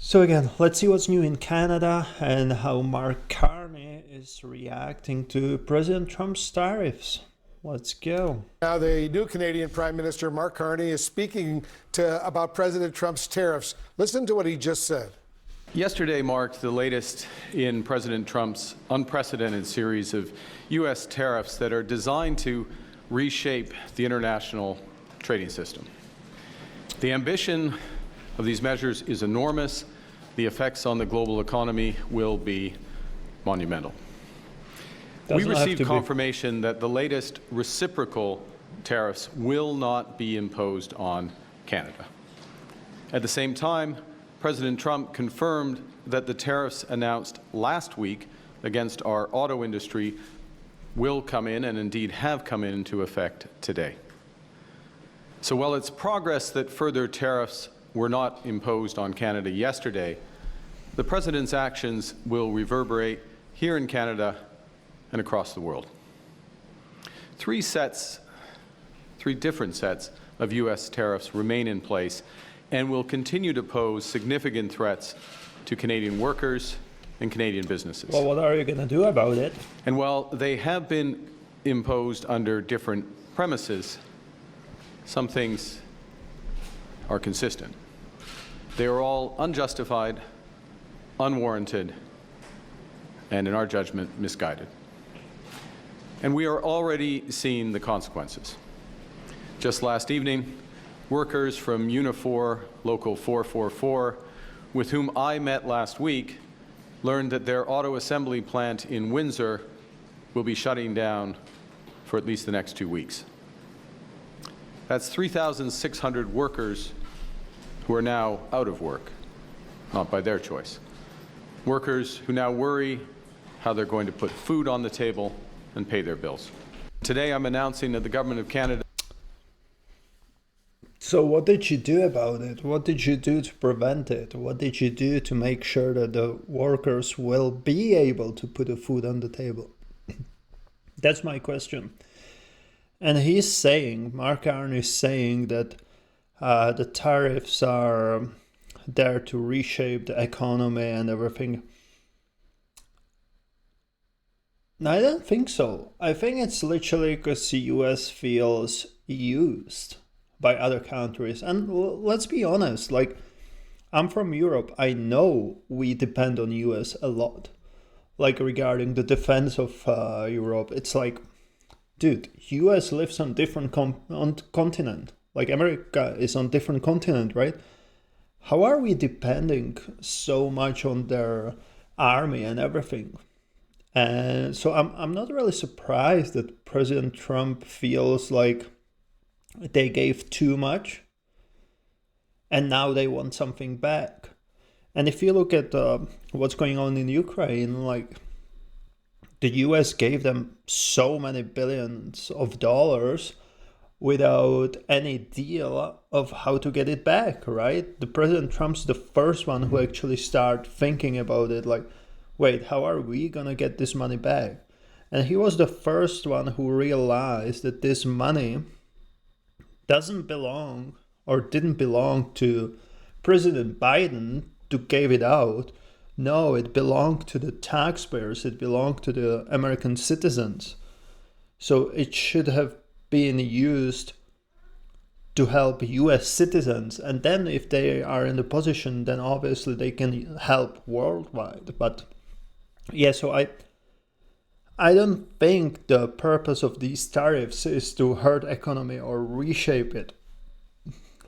So again, let's see what's new in Canada and how Mark Carney is reacting to President Trump's tariffs. Let's go. Now, the new Canadian Prime Minister, Mark Carney, is speaking about President Trump's tariffs. Listen to what he just said. Yesterday marked the latest in President Trump's unprecedented series of U.S. tariffs that are designed to reshape the international trading system. The ambition of these measures is enormous. The effects on the global economy will be monumental. We received confirmation that the latest reciprocal tariffs will not be imposed on Canada. At the same time, President Trump confirmed that the tariffs announced last week against our auto industry will come in, and indeed have come into effect today. So while it's progress that further tariffs were not imposed on Canada yesterday, the President's actions will reverberate here in Canada and across the world. Three different sets of U.S. tariffs remain in place and will continue to pose significant threats to Canadian workers and Canadian businesses. Well, what are you going to do about it? And while they have been imposed under different premises, some things are consistent. They are all unjustified, unwarranted, and in our judgment, misguided. And we are already seeing the consequences. Just last evening, workers from Unifor Local 444, with whom I met last week, learned that their auto assembly plant in Windsor will be shutting down for at least the next 2 weeks. That's 3,600 workers who are now out of work, not by their choice. Workers who now worry how they're going to put food on the table and pay their bills. Today, I'm announcing that the Government of Canada. So what did you do about it? What did you do to prevent it? What did you do to make sure that the workers will be able to put the food on the table? That's my question. And he's saying, Mark Carney is saying that the tariffs are there to reshape the economy and everything. No, I don't think so. I think it's literally because the US feels used by other countries. And let's be honest, like, I'm from Europe. I know we depend on US a lot. Like, regarding the defense of Europe, it's like, dude, US lives on different continent. Like, America is on different continent, right? How are we depending so much on their army and everything? And so I'm not really surprised that President Trump feels like they gave too much and now they want something back. And if you look at what's going on in Ukraine, like, the US gave them so many billions of dollars without any deal of how to get it back, right? The President Trump's the first one who actually started thinking about it, like, wait, how are we gonna get this money back? And he was the first one who realized that this money doesn't belong or didn't belong to President Biden to give it out. No, it belonged to the taxpayers. It belonged to the American citizens. So it should have been used to help US citizens. And then if they are in the position, then obviously they can help worldwide. But yeah, so I don't think the purpose of these tariffs is to hurt economy or reshape it.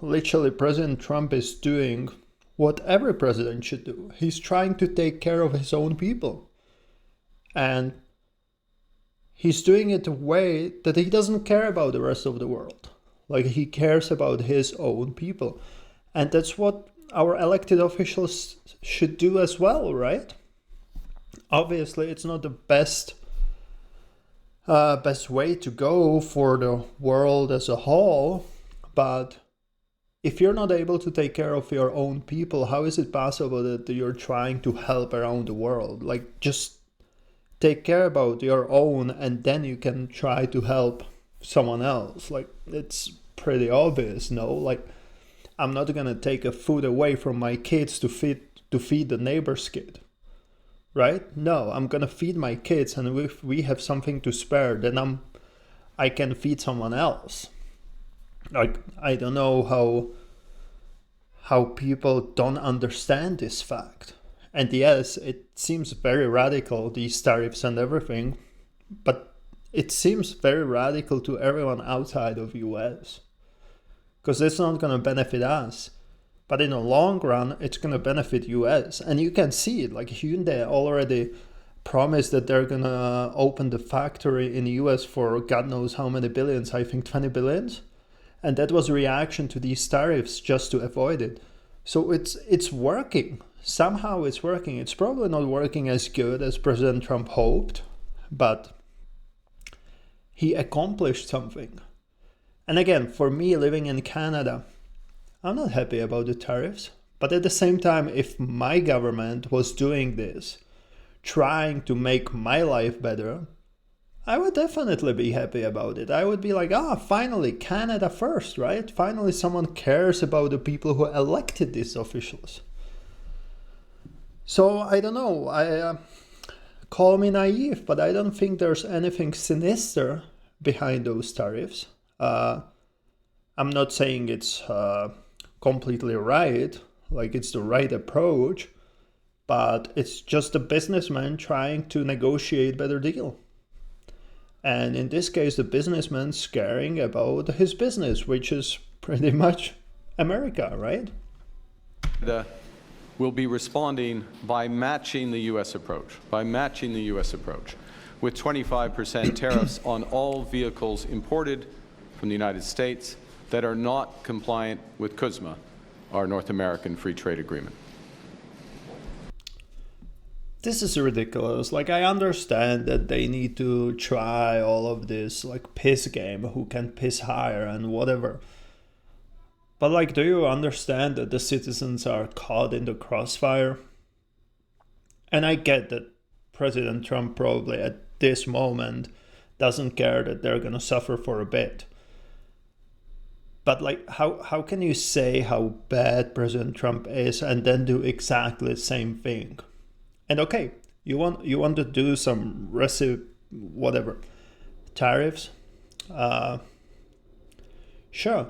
Literally, President Trump is doing what every president should do. He's trying to take care of his own people. And he's doing it in a way that he doesn't care about the rest of the world. Like, he cares about his own people. And that's what our elected officials should do as well, right? Obviously, it's not the best way to go for the world as a whole, but if you're not able to take care of your own people, how is it possible that you're trying to help around the world? Like, just take care about your own and then you can try to help someone else. Like, it's pretty obvious, no? Like, I'm not gonna take a food away from my kids to feed to feed the neighbor's kid, right? No, I'm gonna feed my kids, and if we have something to spare, then I can feed someone else. Like, I don't know how people don't understand this fact. And yes, it seems very radical, these tariffs and everything, but it seems very radical to everyone outside of US, because it's not going to benefit us. But in the long run, it's going to benefit US. And you can see it, like Hyundai already promised that they're going to open the factory in the US for God knows how many billions, I think 20 billions. And that was a reaction to these tariffs just to avoid it. So it's working. Somehow it's working. It's probably not working as good as President Trump hoped, but he accomplished something. And again, for me living in Canada, I'm not happy about the tariffs. But at the same time, if my government was doing this, trying to make my life better, I would definitely be happy about it. I would be like, finally, Canada first, right? Finally, someone cares about the people who elected these officials. So, I don't know. Call me naive, but I don't think there's anything sinister behind those tariffs. I'm not saying it's completely right, like it's the right approach, but it's just a businessman trying to negotiate a better deal. And in this case, the businessman's caring about his business, which is pretty much America, right? Will be responding by matching the U.S. approach, with 25% tariffs on all vehicles imported from the United States that are not compliant with CUSMA, our North American Free Trade Agreement. This is ridiculous. Like, I understand that they need to try all of this, like, piss game, who can piss higher and whatever. But, like, do you understand that the citizens are caught in the crossfire? And I get that President Trump probably at this moment doesn't care that they're going to suffer for a bit. But, like, how can you say how bad President Trump is and then do exactly the same thing? And okay, you want to do some tariffs, sure,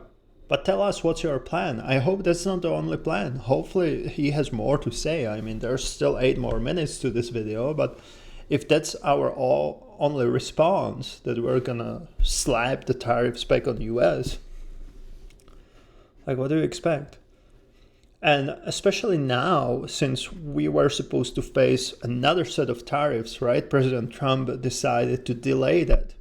but tell us what's your plan. I hope that's not the only plan. Hopefully he has more to say. I mean, there's still 8 more minutes to this video, but if that's our only response, that we're gonna slap the tariffs back on the US, like, what do you expect? And especially now, since we were supposed to face another set of tariffs, right? President Trump decided to delay that.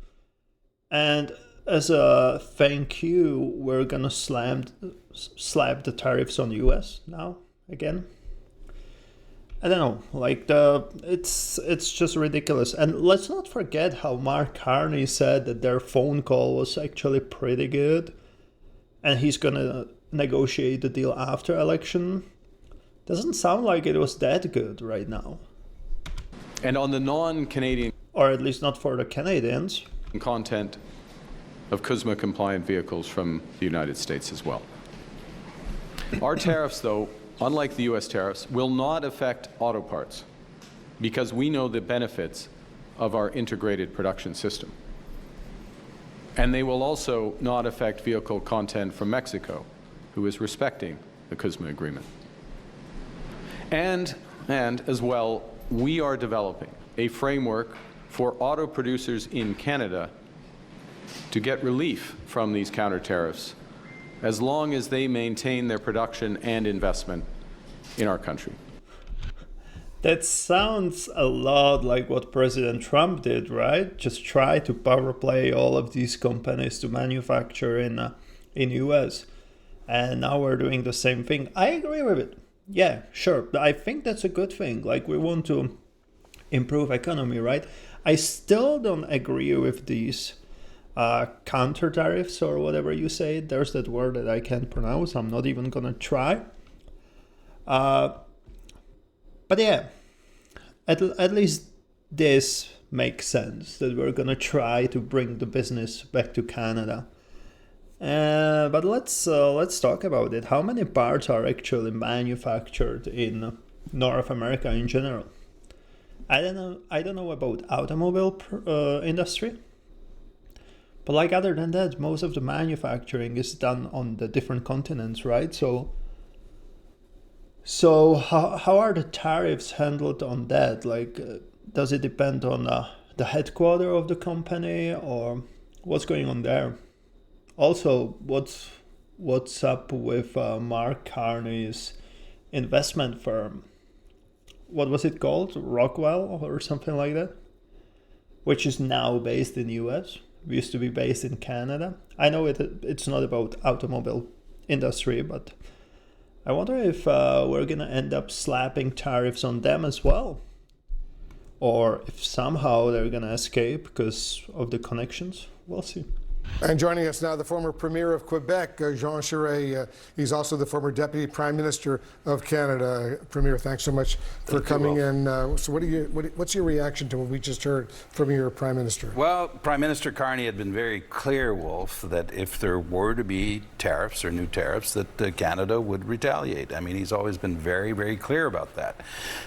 And as a thank you, we're gonna slap the tariffs on the US now again. I don't know, like it's just ridiculous. And let's not forget how Mark Carney said that their phone call was actually pretty good, and he's gonna negotiate the deal after election. Doesn't sound like it was that good right now. And on the non-Canadian, or at least not for the Canadians, content of CUSMA compliant vehicles from the United States as well. Our tariffs, though, unlike the US tariffs, will not affect auto parts because we know the benefits of our integrated production system. And they will also not affect vehicle content from Mexico, who is respecting the CUSMA agreement. And as well, we are developing a framework for auto producers in Canada to get relief from these counter tariffs as long as they maintain their production and investment in our country. That sounds a lot like what President Trump did, right? Just try to power play all of these companies to manufacture in US. And now we're doing the same thing. I agree with it. Yeah, sure. I think that's a good thing. Like, we want to improve economy, right? I still don't agree with these counter tariffs or whatever you say. There's that word that I can't pronounce. I'm not even gonna try. But yeah, at least this makes sense, that we're gonna try to bring the business back to Canada. But let's talk about it. How many parts are actually manufactured in North America in general. I don't know about automobile industry, but like other than that, most of the manufacturing is done on the different continents, right? So how are the tariffs handled on that? Like, does it depend on the headquarter of the company, or what's going on there? Also, what's up with Mark Carney's investment firm? What was it called? Rockwell or something like that? Which is now based in US. We used to be based in Canada. I know it's not about automobile industry, but I wonder if we're gonna end up slapping tariffs on them as well, or if somehow they're gonna escape because of the connections. We'll see. And joining us now, the former Premier of Quebec, Jean Charest. He's also the former Deputy Prime Minister of Canada. Premier, thanks so much for coming in. So what's your reaction to what we just heard from your Prime Minister? Well, Prime Minister Carney had been very clear, Wolf, that if there were to be tariffs or new tariffs, that Canada would retaliate. I mean, he's always been very, very clear about that.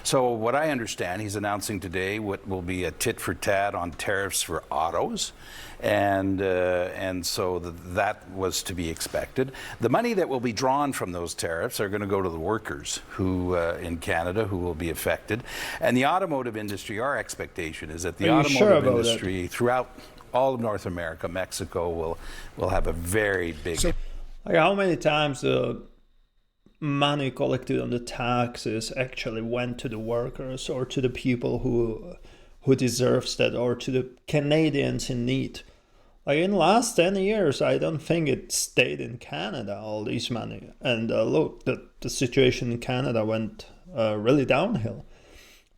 So what I understand, he's announcing today what will be a tit for tat on tariffs for autos. And so that was to be expected. The money that will be drawn from those tariffs are going to go to the workers who in Canada who will be affected. And the automotive industry, our expectation is that the automotive industry throughout all of North America, Mexico, will have a very big... Like, how many times the money collected on the taxes actually went to the workers or to the people who deserves that, or to the Canadians in need? Like, in the last 10 years, I don't think it stayed in Canada, all this money. And look, the situation in Canada went really downhill.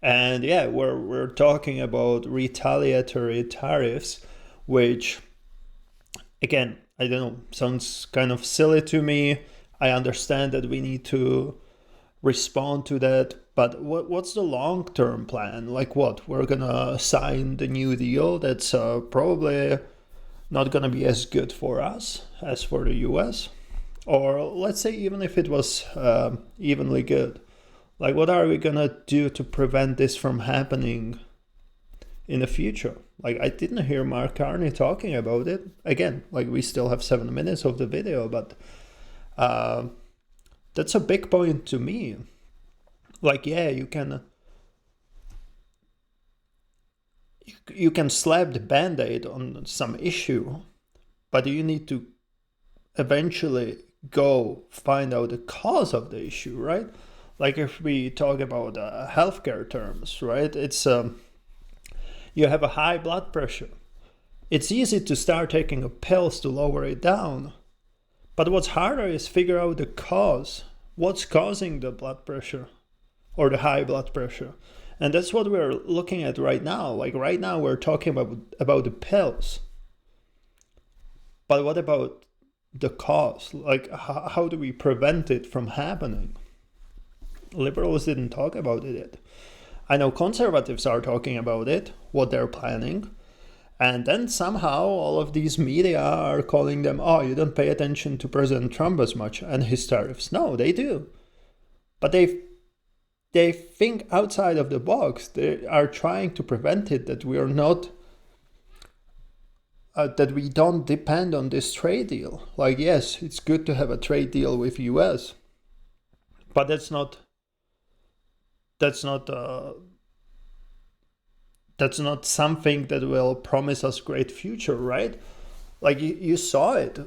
And yeah, we're talking about retaliatory tariffs, which, again, I don't know, sounds kind of silly to me. I understand that we need to respond to that. But what's the long-term plan? Like what? We're going to sign the new deal that's probably not going to be as good for us as for the US, or let's say even if it was evenly good, like what are we going to do to prevent this from happening in the future? Like, I didn't hear Mark Carney talking about it. Again, like, we still have 7 minutes of the video, but that's a big point to me. Like, yeah, you can slap the band-aid on some issue, but you need to eventually go find out the cause of the issue, right? Like, if we talk about healthcare terms, right? It's you have a high blood pressure. It's easy to start taking pills to lower it down, but what's harder is figure out the cause. What's causing the blood pressure or the high blood pressure? And that's what we're looking at right now. Like, right now we're talking about the pills. But what about the cause? Like, how do we prevent it from happening? Liberals didn't talk about it yet. I know conservatives are talking about it, what they're planning. And then somehow all of these media are calling them, oh, you don't pay attention to President Trump as much and his tariffs. No, they do. But they think outside of the box. They are trying to prevent it, that we are not, that we don't depend on this trade deal. Like, yes, it's good to have a trade deal with US, but that's not something that will promise us great future, right? Like, you saw it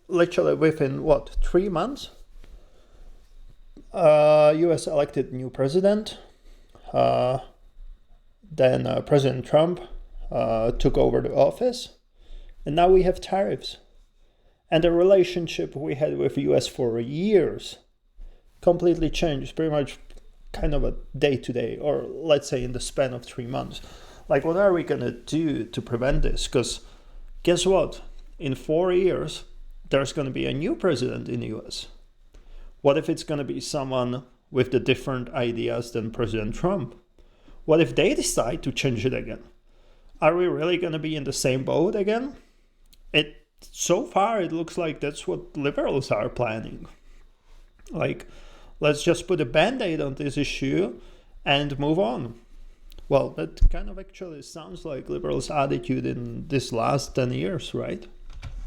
literally within 3 months. US elected new president. Then President Trump took over the office. And now we have tariffs. And the relationship we had with US for years completely changed, pretty much kind of a day-to-day, or let's say in the span of 3 months. Like, what are we going to do to prevent this? Because guess what? In 4 years, there's going to be a new president in the US. What if it's going to be someone with the different ideas than President Trump? What if they decide to change it again? Are we really going to be in the same boat again? So far, it looks like that's what liberals are planning. Like, let's just put a band-aid on this issue and move on. Well, that kind of actually sounds like liberals' attitude in this last 10 years, right?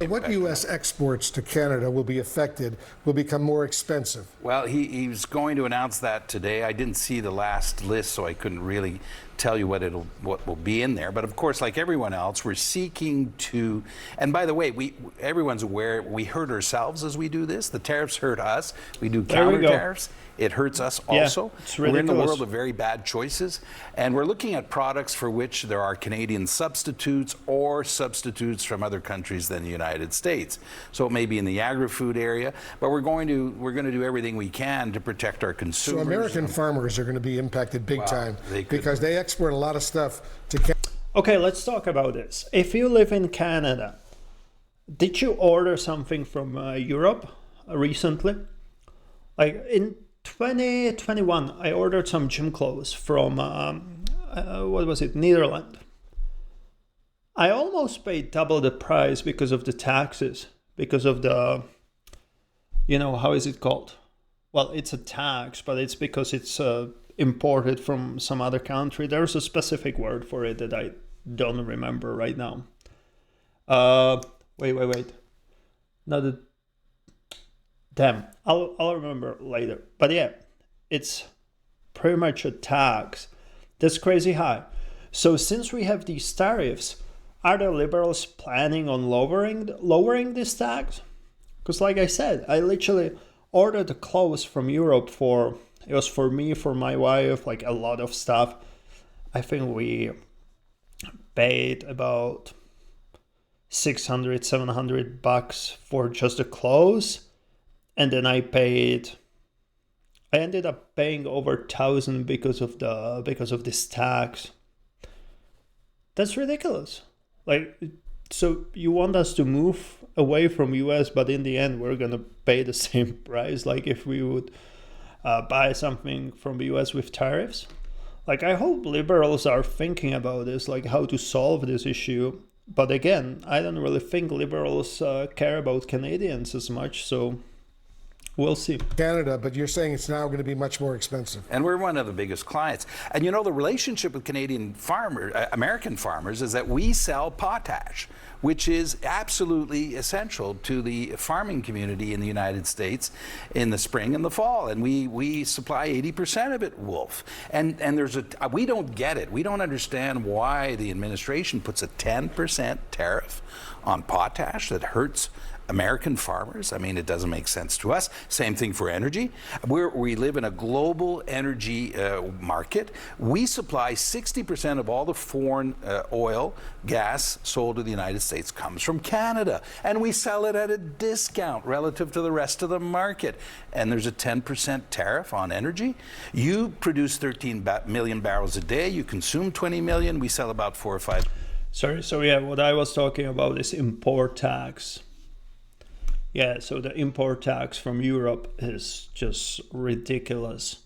What U.S. exports to Canada will be affected, will become more expensive? Well, he's going to announce that today. I didn't see the last list, so I couldn't really tell you what will be in there. But of course, like everyone else, we're seeking to. And by the way, everyone's aware we hurt ourselves as we do this. The tariffs hurt us. We do counter tariffs. It hurts us also. It's we're in the ridiculous. world of very bad choices, and we're looking at products for which there are Canadian substitutes or substitutes from other countries than the United States. So it may be in the agri-food area, but we're going to do everything we can to protect our consumers. So American farmers are going to be impacted big time because they export a lot of stuff to Canada. Okay, let's talk about this. If you live in Canada, did you order something from Europe recently? Like in 2021, I ordered some gym clothes from, what was it, Netherlands. I almost paid double the price because of the taxes, because of the, how is it called? Well, it's a tax, but it's because it's imported from some other country. There's a specific word for it that I don't remember right now. Wait. Damn, I'll remember later. But yeah, it's pretty much a tax. That's crazy high. So since we have these tariffs, are the liberals planning on lowering this tax? Because like I said, I literally ordered the clothes from Europe it was for me, for my wife, like a lot of stuff. I think we paid about $600-700 for just the clothes. And then I ended up paying over 1,000 because of this tax. That's ridiculous. Like, so you want us to move away from US, but in the end we're gonna pay the same price like if we would buy something from the US with tariffs? Like, I hope liberals are thinking about this, like how to solve this issue. But again, I don't really think liberals care about Canadians as much, so we'll see. Canada, but you're saying it's now going to be much more expensive. And we're one of the biggest clients. And the relationship with American farmers is that we sell potash, which is absolutely essential to the farming community in the United States in the spring and the fall. And we supply 80% of it, Wolf. And we don't get it. We don't understand why the administration puts a 10% tariff on potash that hurts American farmers. I mean, it doesn't make sense to us. Same thing for energy. We live in a global energy market. We supply 60% of all the foreign oil, gas sold to the United States comes from Canada. And we sell it at a discount relative to the rest of the market. And there's a 10% tariff on energy. You produce 13 million barrels a day. You consume 20 million. We sell about 4 or 5. Sorry, so yeah, what I was talking about is import tax. Yeah, so the import tax from Europe is just ridiculous.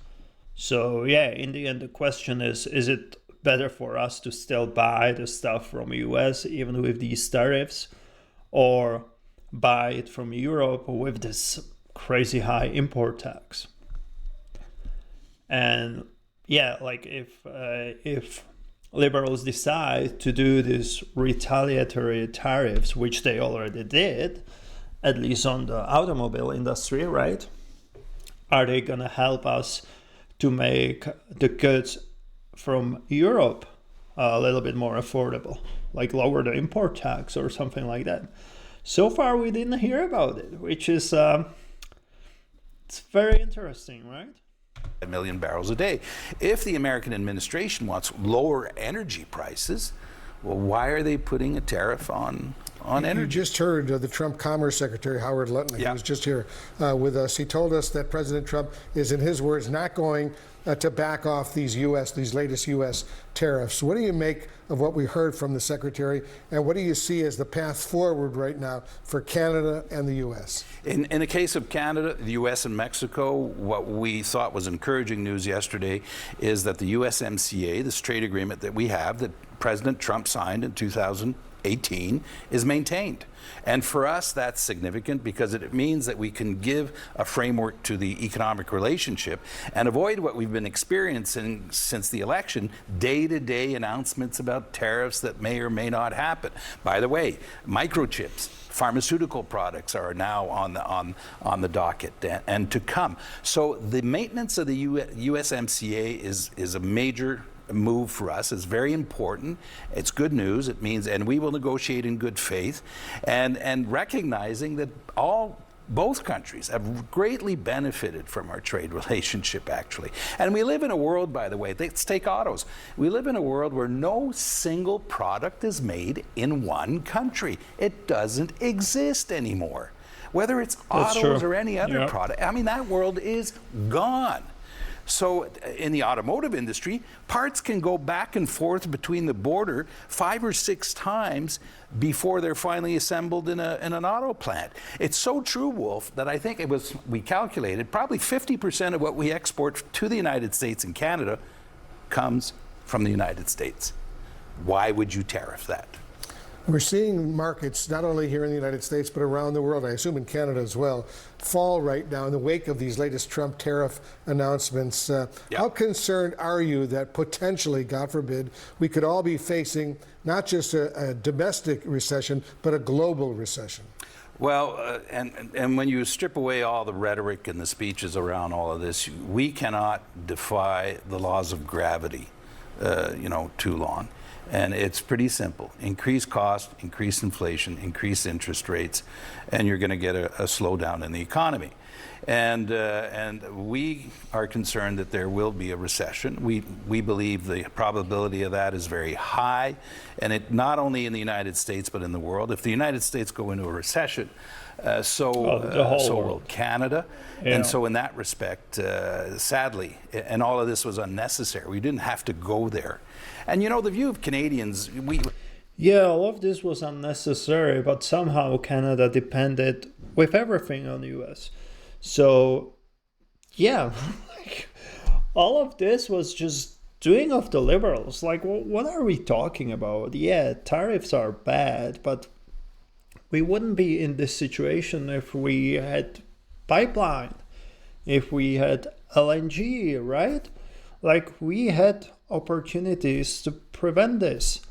So yeah, in the end, the question is it better for us to still buy the stuff from US even with these tariffs, or buy it from Europe with this crazy high import tax? And yeah, like if liberals decide to do these retaliatory tariffs, which they already did, at least on the automobile industry, right? Are they gonna help us to make the goods from Europe a little bit more affordable? Like lower the import tax or something like that? So far we didn't hear about it, which is it's very interesting, right? A million barrels a day. If the American administration wants lower energy prices, well, why are they putting a tariff on energy? You just heard the Trump Commerce Secretary, Howard Lutnick. Yeah. He was just here with us. He told us that President Trump is, in his words, not going to back off these latest U.S. tariffs. What do you make of what we heard from the Secretary, and what do you see as the path forward right now for Canada and the U.S.? In the case of Canada, the U.S. and Mexico, what we thought was encouraging news yesterday is that the USMCA, this trade agreement that we have, that President Trump signed in 2018, 18 is maintained. And for us, that's significant because it means that we can give a framework to the economic relationship and avoid what we've been experiencing since the election, day-to-day announcements about tariffs that may or may not happen. By the way, microchips, pharmaceutical products are now on the docket and to come. So the maintenance of the USMCA is a major move for us. It's very important. It's good news. It means, and we will negotiate in good faith, and recognizing that both countries have greatly benefited from our trade relationship, actually. And we live in a world, by the way, let's take autos. We live in a world where no single product is made in one country. It doesn't exist anymore. Whether it's autos or any other product, I mean, that world is gone. So in the automotive industry, parts can go back and forth between the border 5 or 6 times before they're finally assembled in an auto plant. It's so true, Wolf, that I think we calculated probably 50% of what we export to the United States and Canada comes from the United States. Why would you tariff that? We're seeing markets, not only here in the United States, but around the world, I assume in Canada as well, fall right now in the wake of these latest Trump tariff announcements. How concerned are you that potentially, God forbid, we could all be facing not just a domestic recession, but a global recession? Well, and when you strip away all the rhetoric and the speeches around all of this, we cannot defy the laws of gravity, too long. And it's pretty simple. Increase cost, increase inflation, increase interest rates, and you're going to get a slowdown in the economy. And we are concerned that there will be a recession. We believe the probability of that is very high, and it not only in the United States but in the world. If the United States go into a recession, so will Canada. Yeah. And so in that respect, sadly, and all of this was unnecessary. We didn't have to go there. And the view of Canadians, all of this was unnecessary, but somehow Canada depended with everything on the US. So, all of this was just doing of the liberals. Like, what are we talking about? Yeah, tariffs are bad, but we wouldn't be in this situation if we had pipeline, if we had LNG, right? Like, we had opportunities to prevent this,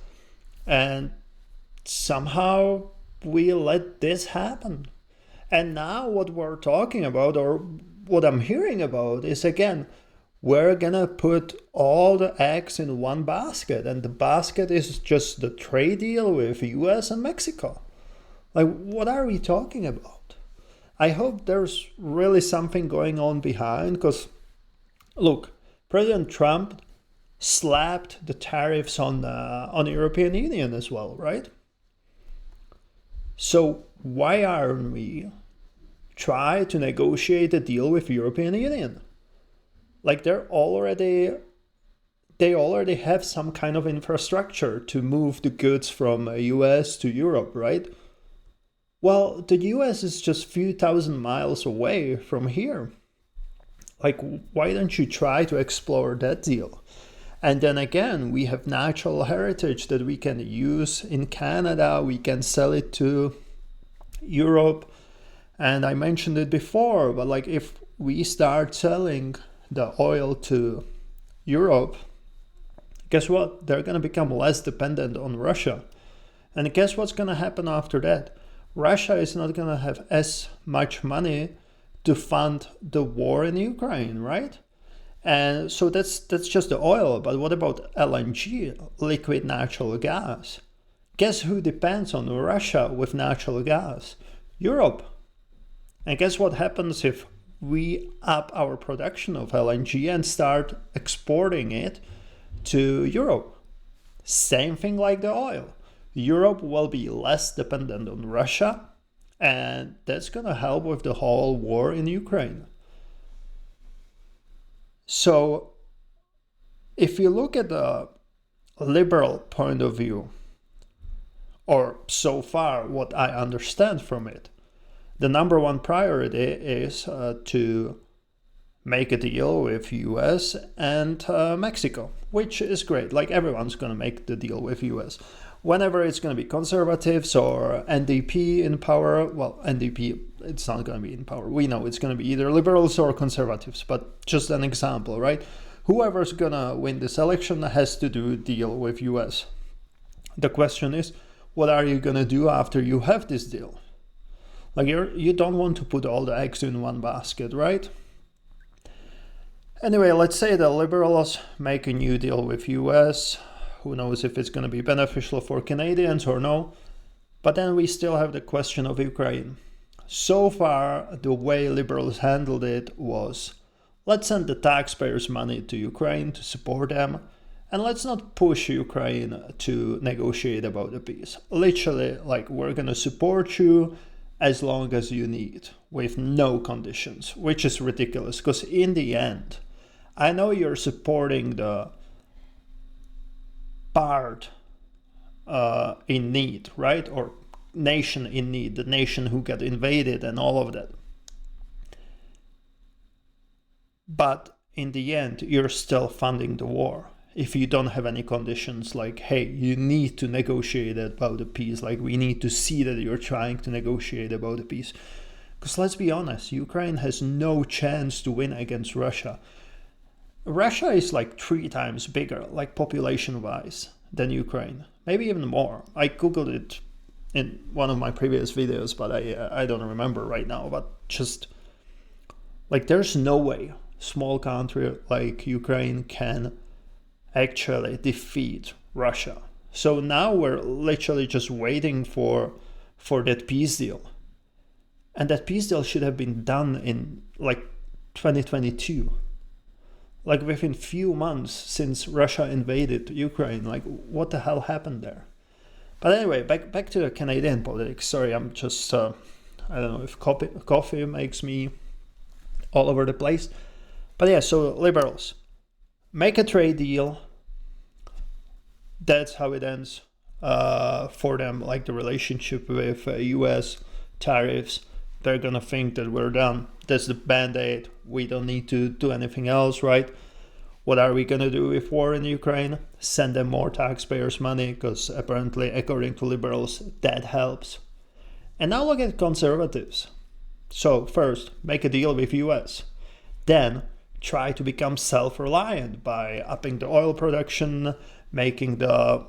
and somehow we let this happen. And now what we're talking about, or what I'm hearing about, is again, we're gonna put all the eggs in one basket, and the basket is just the trade deal with US and Mexico. Like, what are we talking about? I hope there's really something going on behind, because look, President Trump slapped the tariffs on the European Union as well, right? So why aren't we try to negotiate a deal with European Union? Like, they already have some kind of infrastructure to move the goods from US to Europe, right? Well, the US is just a few thousand miles away from here. Like, why don't you try to explore that deal? And then again, we have natural heritage that we can use in Canada. We can sell it to Europe. And I mentioned it before, but like, if we start selling the oil to Europe, guess what? They're going to become less dependent on Russia. And guess what's going to happen after that? Russia is not going to have as much money to fund the war in Ukraine, right? And so that's just the oil. But what about LNG, liquid natural gas? Guess who depends on Russia with natural gas? Europe. And guess what happens if we up our production of LNG and start exporting it to Europe? Same thing like the oil. Europe will be less dependent on Russia, and that's going to help with the whole war in Ukraine. So if you look at the liberal point of view, or so far what I understand from it, the number one priority is to make a deal with US and Mexico, which is great. Like, everyone's going to make the deal with US. whenever it's going to be conservatives or NDP in power, well, NDP, it's not going to be in power. We know it's going to be either liberals or conservatives, but just an example, right? Whoever's going to win this election has to do a deal with US. The question is, what are you going to do after you have this deal? Like, you don't want to put all the eggs in one basket, right? Anyway, let's say the liberals make a new deal with US. Who knows if it's going to be beneficial for Canadians or no. But then we still have the question of Ukraine. So far, the way liberals handled it was, let's send the taxpayers' money to Ukraine to support them, and let's not push Ukraine to negotiate about the peace. Literally, like, we're going to support you as long as you need, with no conditions, which is ridiculous, because in the end, I know you're supporting the part in need, right? Or nation in need, the nation who got invaded and all of that. But in the end, you're still funding the war. If you don't have any conditions like, hey, you need to negotiate about the peace, like we need to see that you're trying to negotiate about the peace. Because let's be honest, Ukraine has no chance to win against Russia. Russia is like 3 times bigger, like population-wise, than Ukraine. Maybe even more. I googled it in one of my previous videos, but I don't remember right now. But just, like, there's no way small country like Ukraine can actually defeat Russia. So now we're literally just waiting for that peace deal. And that peace deal should have been done in like 2022. Like within few months since Russia invaded Ukraine. Like, what the hell happened there? But anyway, back to the Canadian politics. Sorry, I'm just, I don't know if coffee makes me all over the place. But yeah, so liberals, make a trade deal. That's how it ends for them, like the relationship with US, tariffs. They're going to think that we're done. That's the band-aid. We don't need to do anything else, right? What are we going to do with war in Ukraine? Send them more taxpayers' money, because apparently, according to liberals, that helps. And now look at conservatives. So first, make a deal with US. Then try to become self-reliant by upping the oil production, making the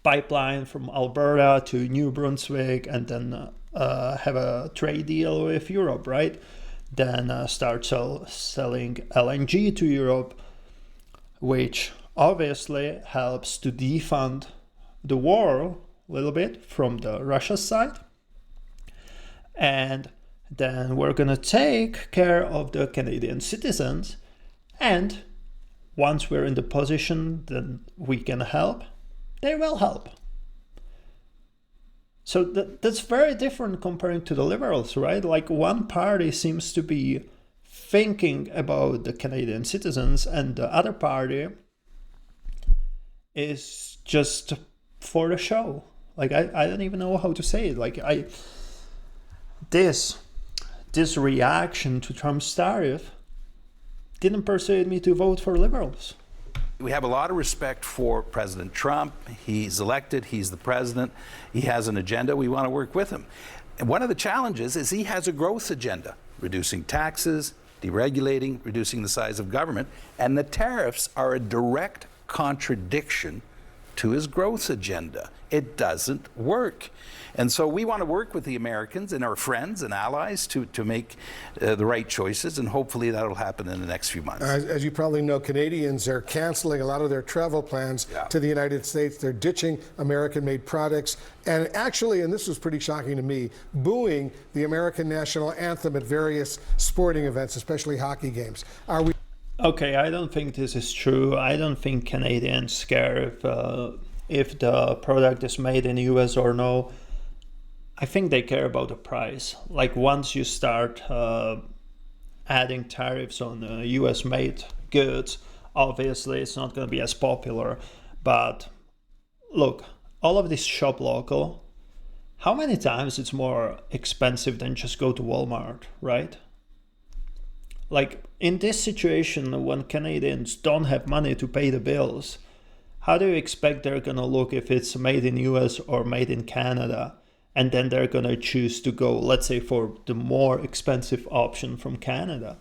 pipeline from Alberta to New Brunswick, and then have a trade deal with Europe, right? Then start selling LNG to Europe, which obviously helps to defund the war a little bit from the Russia side. And then we're going to take care of the Canadian citizens. And once we're in the position that we can help, they will help. So that's very different comparing to the liberals, right? Like, one party seems to be thinking about the Canadian citizens, and the other party is just for the show. Like, I don't even know how to say it. Like, this reaction to Trump's tariff didn't persuade me to vote for liberals. We have a lot of respect for President Trump. He's elected, he's the president, he has an agenda, we want to work with him. And one of the challenges is he has a growth agenda, reducing taxes, deregulating, reducing the size of government, and the tariffs are a direct contradiction to his growth agenda. It doesn't work. And so we want to work with the Americans and our friends and allies to make the right choices, and hopefully that'll happen in the next few months. As you probably know, Canadians are canceling a lot of their travel plans to the United States. They're ditching American-made products, and actually, and this was pretty shocking to me, booing the American national anthem at various sporting events, especially hockey games. Are we? Okay, I don't think this is true. I don't think Canadians care if the product is made in the US or no. I think they care about the price. Like, once you start adding tariffs on US made goods, obviously it's not going to be as popular. But look, all of this shop local, how many times it's more expensive than just go to Walmart, right? Like, in this situation, when Canadians don't have money to pay the bills, how do you expect they're going to look if it's made in US or made in Canada? And then they're going to choose to go, let's say, for the more expensive option from Canada.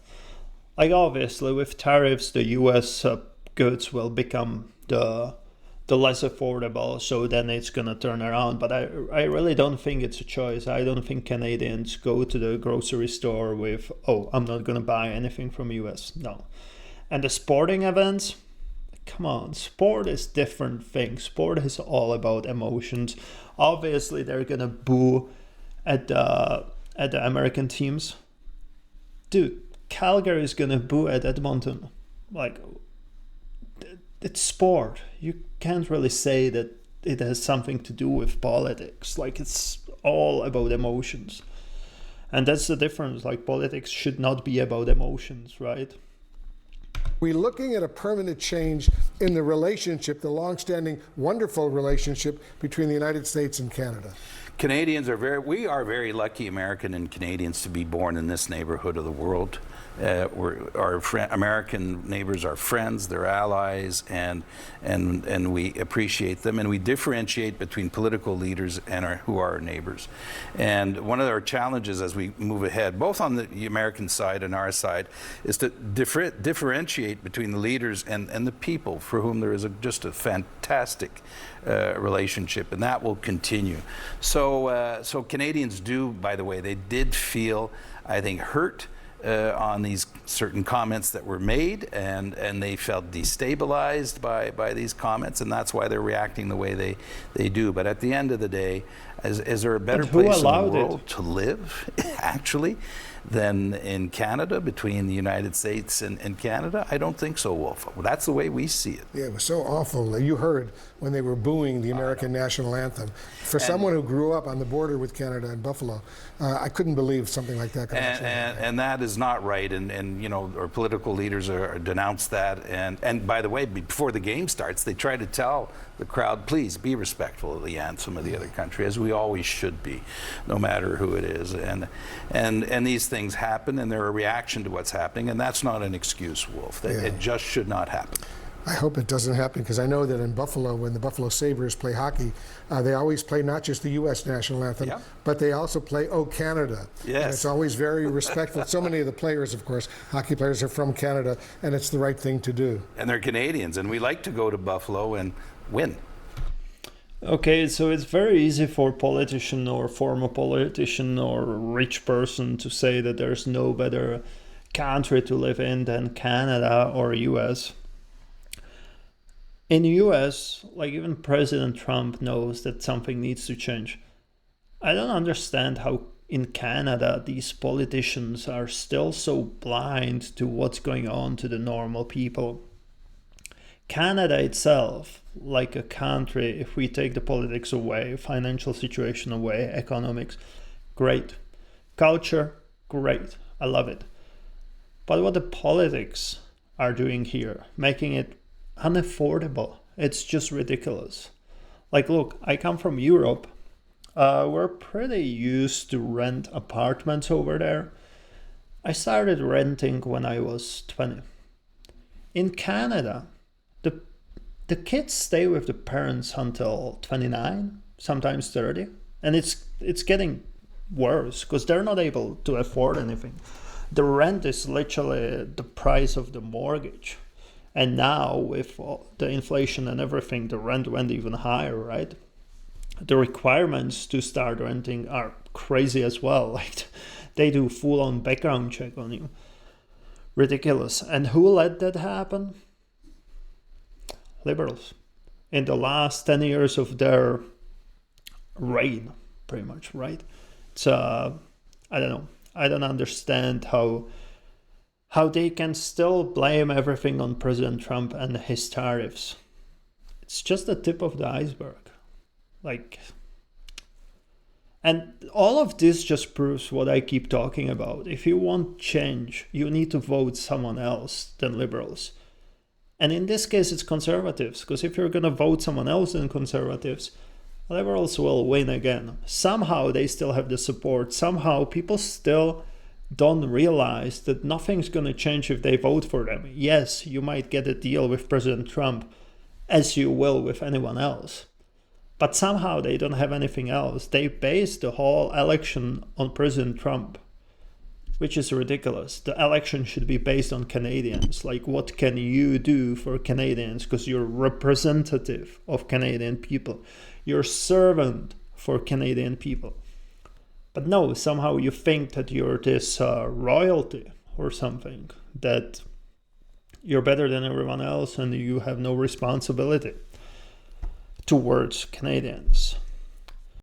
Like, obviously, with tariffs, the US goods will become the less affordable, so then it's going to turn around. But I really don't think it's a choice. I don't think Canadians go to the grocery store with, oh, I'm not going to buy anything from US. No. And the sporting events, come on, sport is different thing. Sport is all about emotions. Obviously, they're gonna boo at the American teams. Dude, Calgary is gonna boo at Edmonton. Like, it's sport. You can't really say that it has something to do with politics. Like, it's all about emotions. And that's the difference. Like, politics should not be about emotions, right? We're looking at a permanent change in the relationship, the long-standing, wonderful relationship between the United States and Canada. We are very lucky, American and Canadians, to be born in this neighborhood of the world. American neighbors are friends, they're allies, and we appreciate them, and we differentiate between political leaders and who are our neighbors. And one of our challenges as we move ahead, both on the American side and our side, is to differentiate between the leaders and the people, for whom there is just a fantastic relationship, and that will continue. So Canadians do, by the way, they did feel, I think, hurt on these certain comments that were made, and they felt destabilized by these comments, and that's why they're reacting the way they do. But at the end of the day, is there a better place in the world to live, actually, than in Canada, between the United States and Canada? I don't think so, Wolf. That's the way we see it. Yeah, it was so awful. You heard when they were booing the American national anthem. For someone who grew up on the border with Canada and Buffalo, I couldn't believe something like that could actually happen. And that is not right. And you know, our political leaders are denounced that. And by the way, before the game starts, they try to tell the crowd, please be respectful of the anthem of the other country, as we always should be, no matter who it is. And these things happen, and they're a reaction to what's happening, and that's not an excuse, Wolf. It just should not happen. I hope it doesn't happen, because I know that in Buffalo, when the Buffalo Sabres play hockey, they always play not just the U.S. national anthem, but they also play "O Canada." Yes. And it's always very respectful. So many of the players, of course, hockey players, are from Canada, and it's the right thing to do. And they're Canadians, and we like to go to Buffalo and win. Okay, so it's very easy for politician or former politician or rich person to say that there's no better country to live in than Canada or US. In the US, like, even President Trump knows that something needs to change. I don't understand how in Canada these politicians are still so blind to what's going on to the normal people. Canada itself, like a country, if we take the politics away, financial situation away, economics, great. Culture, great. I love it. But what the politics are doing here, making it unaffordable, it's just ridiculous. Like, look, I come from Europe. We're pretty used to rent apartments over there. I started renting when I was 20. In Canada, the kids stay with the parents until 29, sometimes 30, and it's getting worse because they're not able to afford anything. The rent is literally the price of the mortgage. And now with the inflation and everything, the rent went even higher, right? The requirements to start renting are crazy as well. Like, they do full-on background check on you. Ridiculous. And who let that happen? Liberals. In the last 10 years of their reign, pretty much, right? It's, I don't know. I don't understand how they can still blame everything on President Trump and his tariffs. It's just the tip of the iceberg. Like, and all of this just proves what I keep talking about. If you want change, you need to vote someone else than liberals. And in this case, it's conservatives, because if you're going to vote someone else than conservatives, liberals will win again. Somehow they still have the support. Somehow people still don't realize that nothing's going to change if they vote for them. Yes, you might get a deal with President Trump, as you will with anyone else. But somehow they don't have anything else. They base the whole election on President Trump, which is ridiculous. The election should be based on Canadians. Like, what can you do for Canadians? Because you're representative of Canadian people. You're servant for Canadian people. But no, somehow you think that you're this royalty or something, that you're better than everyone else and you have no responsibility towards Canadians.